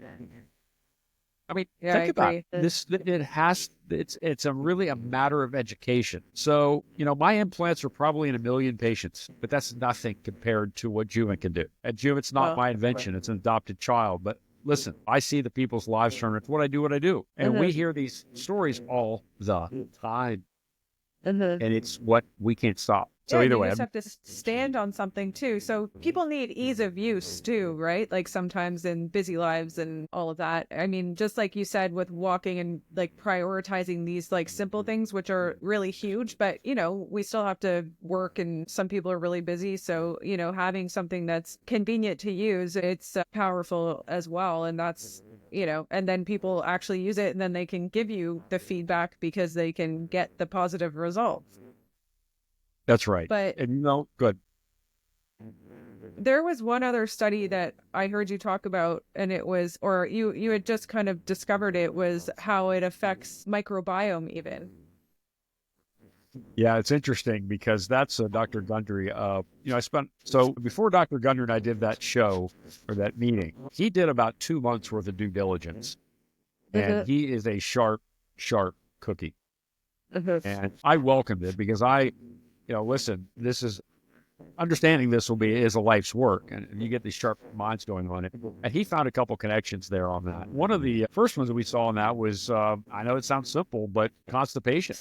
I mean, think about it. It's really a matter of education. So, my implants are probably in 1 million patients, but that's nothing compared to what Juvent can do. And Juvent's not my invention. It's an adopted child. But listen, I see the people's lives turn. It's what I do. And we hear these stories all the time. And it's what we can't stop. So either way, you just have to stand on something too. So people need ease of use too, right? Like sometimes in busy lives and all of that. I mean, just like you said with walking and like prioritizing these like simple things, which are really huge, but we still have to work and some people are really busy. So, having something that's convenient to use, it's powerful as well. And that's, and then people actually use it and then they can give you the feedback because they can get the positive results. That's right. But good. There was one other study that I heard you talk about, and it was, or you had just kind of discovered it, was how it affects microbiome even. Yeah, it's interesting because that's Dr. Gundry. So before Dr. Gundry and I did that show or that meeting, he did about 2 months worth of due diligence. And he is a sharp cookie. And I welcomed it because listen, this is understanding this is a life's work, and you get these sharp minds going on it. And he found a couple connections there on that. One of the first ones that we saw on that was, I know it sounds simple, but constipation.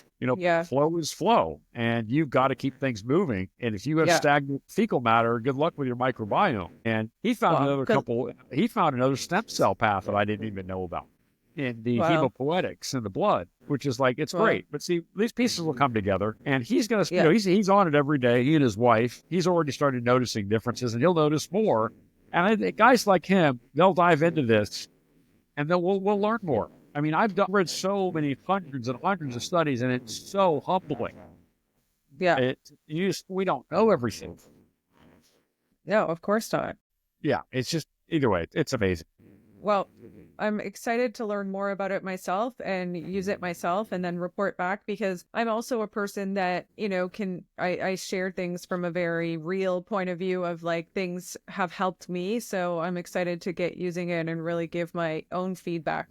Flow is flow, and you've got to keep things moving. And if you have stagnant fecal matter, good luck with your microbiome. And he found he found another stem cell path that I didn't even know about in the hemopoetics in the blood, which is like, it's great. But see, these pieces will come together and he's going to, he's on it every day. He and his wife, he's already started noticing differences and he'll notice more. And guys like him, they'll dive into this and we'll learn more. I mean, read so many hundreds and hundreds of studies and it's so humbling. Yeah. We don't know everything. No, of course not. Yeah. It's just, either way, it's amazing. Well, I'm excited to learn more about it myself and use it myself and then report back because I'm also a person that, I share things from a very real point of view of like things have helped me. So I'm excited to get using it and really give my own feedback.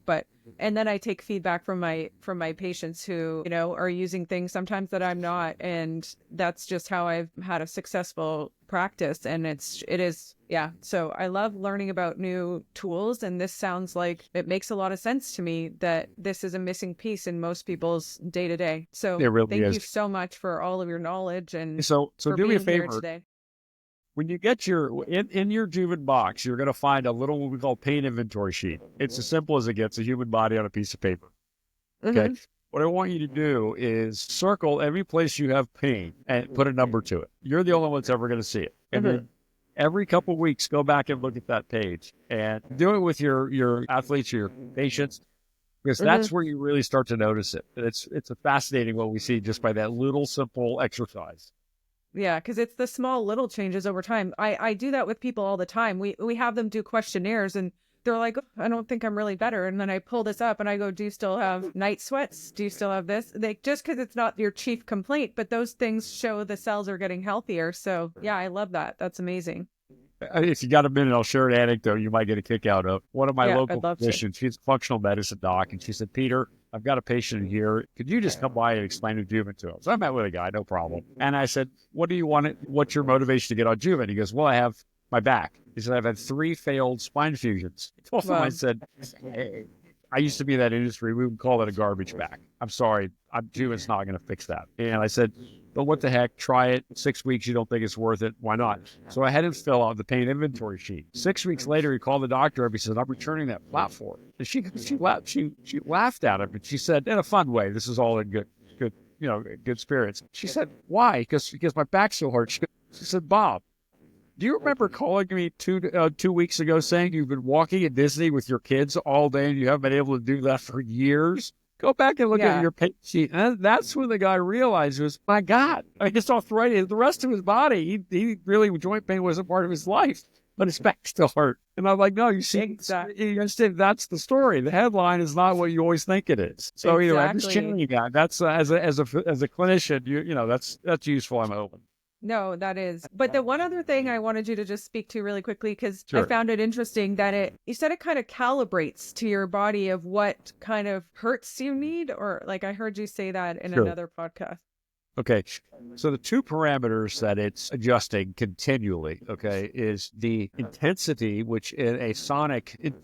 And then I take feedback from my patients who, are using things sometimes that I'm not. And that's just how I've had a successful practice. And it is. So I love learning about new tools. And this sounds like it makes a lot of sense to me that this is a missing piece in most people's day to day. So thank you so much for all of your knowledge and so for do me a being here favor today. When you get in your Juvent box, you're going to find a little what we call pain inventory sheet. It's as simple as it gets, a human body on a piece of paper. Okay. what I want you to do is circle every place you have pain and put a number to it. You're the only one that's ever going to see it. And then every couple of weeks, go back and look at that page and do it with your athletes or your patients, because that's where you really start to notice it. It's a fascinating what we see just by that little simple exercise. Yeah, because it's the small little changes over time. I do that with people all the time. We have them do questionnaires and they're like, "Oh, I don't think I'm really better." And then I pull this up and I go, "Do you still have night sweats? Do you still have this?" Like, just because it's not your chief complaint, but those things show the cells are getting healthier. So yeah, I love that. That's amazing. If you got a minute, I'll share an anecdote you might get a kick out of. One of my Yeah, local I'd love to. physicians, she's a functional medicine doc, and she said, "Peter, I've got a patient here. Could you just come by and explain Juvent to him?" So I met with a guy, no problem. And I said, "What do you want? What's your motivation to get on Juvent?" He goes, "Well, I have my back." He said, "I've had 3 failed spine fusions." I told him, I said, "Hey, I used to be in that industry. We would call it a garbage back. I'm sorry. Juvent's not going to fix that." And I said, "But what the heck? Try it. 6 weeks. You don't think it's worth it? Why not?" So I had him fill out the pain inventory sheet. 6 weeks later, he called the doctor up. He said, "I'm returning that platform." And she laughed at him, and she said, in a fun way, this is all in good spirits. She said, "Why?" Because my back's so hard. She said, "Bob, do you remember calling me 2 weeks ago saying you've been walking at Disney with your kids all day and you haven't been able to do that for years? Go back and look at your pain sheet." And that's when the guy realized was, my God, I just arthritis. The rest of his body, he really, joint pain wasn't part of his life, but his back still hurt. And I'm like, no, you see, Exactly. you understand, that's the story. The headline is not what you always think it is. So anyway, I'm just sharing you guys. That's as a clinician, that's useful. I'm hoping. No, that is. But the one other thing I wanted you to just speak to really quickly, because I Sure. found it interesting that you said it kind of calibrates to your body of what kind of hurts you need, or like I heard you say that in another podcast. Okay. So the 2 parameters that it's adjusting continually, okay, is the intensity, which in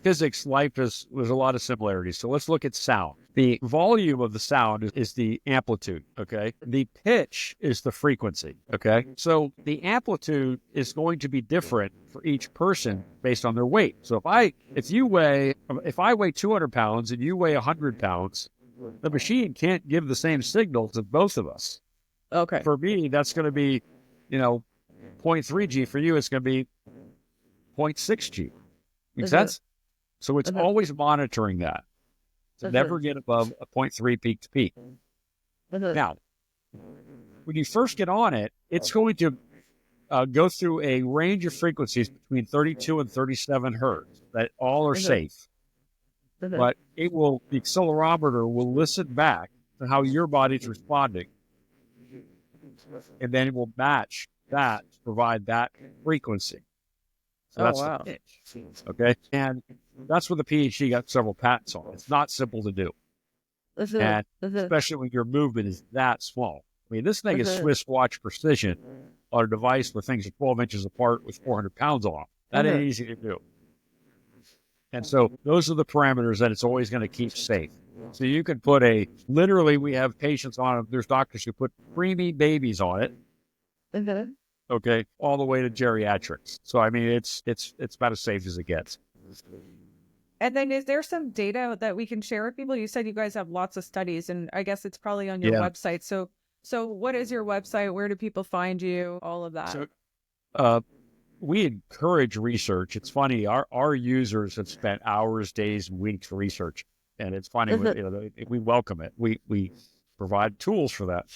physics, there's a lot of similarities. So let's look at sound. The volume of the sound is the amplitude, okay? The pitch is the frequency, okay? So the amplitude is going to be different for each person based on their weight. So if I weigh 200 pounds and you weigh 100 pounds, the machine can't give the same signal to both of us. Okay. For me, that's going to be, 0.3 G. For you, it's going to be 0.6 G. Make sense? So it's always monitoring that to never get above a 0.3 peak to peak. Now, when you first get on it, it's going to go through a range of frequencies between 32 and 37 hertz that all are safe. But the accelerometer will listen back to how your body's responding. And then it will match that to provide that frequency. So that's the pitch. Okay. And that's where the PhD got several patents on. It's not simple to do. And especially when your movement is that small. I mean, this thing is Swiss watch precision on a device where things are 12 inches apart with 400 pounds on. That ain't easy to do. And so those are the parameters that it's always going to keep safe. So you can put literally we have patients on it. There's doctors who put preemie babies on it. Okay. All the way to geriatrics. So, I mean, it's about as safe as it gets. And then is there some data that we can share with people? You said you guys have lots of studies, and I guess it's probably on your website. So what is your website? Where do people find you? All of that. So, we encourage research. It's funny. Our users have spent hours, days, and weeks research. And it's funny, we welcome it. We provide tools for that.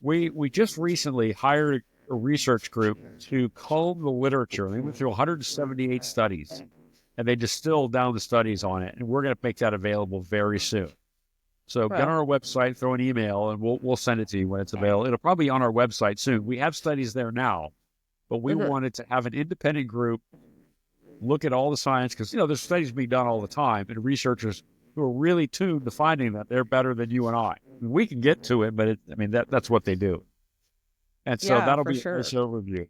We just recently hired a research group to comb the literature. They went through 178 studies, and they distilled down the studies on it. And we're going to make that available very soon. So get on our website, throw an email, and we'll send it to you when it's available. It'll probably be on our website soon. We have studies there now, but we wanted to have an independent group look at all the science because, there's studies being done all the time, and researchers who are really tuned to finding that they're better than you and I. We can get to it, but that's what they do. And so that'll be a nice overview.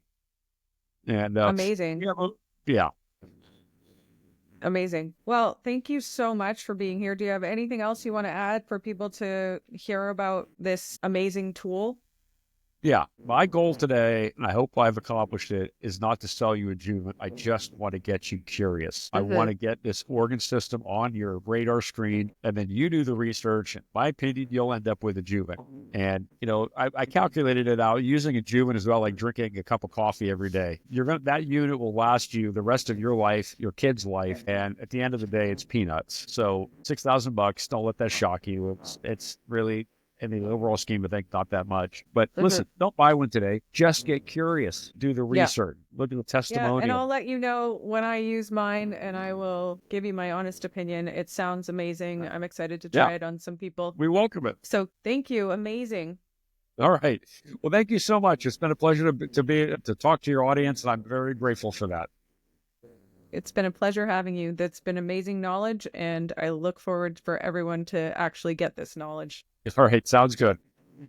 And amazing. Yeah. Amazing. Well, thank you so much for being here. Do you have anything else you want to add for people to hear about this amazing tool? Yeah, my goal today, and I hope I've accomplished it, is not to sell you a Juvent. I just want to get you curious. I want Mm-hmm. to get this organ system on your radar screen, and then you do the research. In my opinion, you'll end up with a Juvent. And I calculated it out. Using a Juvent is about like drinking a cup of coffee every day. That unit will last you the rest of your life, your kid's life, and at the end of the day, it's peanuts. So $6,000. Don't let that shock you. It's really, in the overall scheme of things, not that much. But Mm-hmm. listen, don't buy one today. Just get curious. Do the Yeah. research. Look at the Yeah, and testimonial. I'll let you know when I use mine and I will give you my honest opinion. It sounds amazing. I'm excited to Yeah, try it on some people. we welcome it. So thank you. Amazing. All right. Well, thank you so much. It's been a pleasure to talk to your audience, and I'm very grateful for that. It's been a pleasure having you. That's been amazing knowledge, and I look forward for everyone to actually get this knowledge. All right. Sounds good.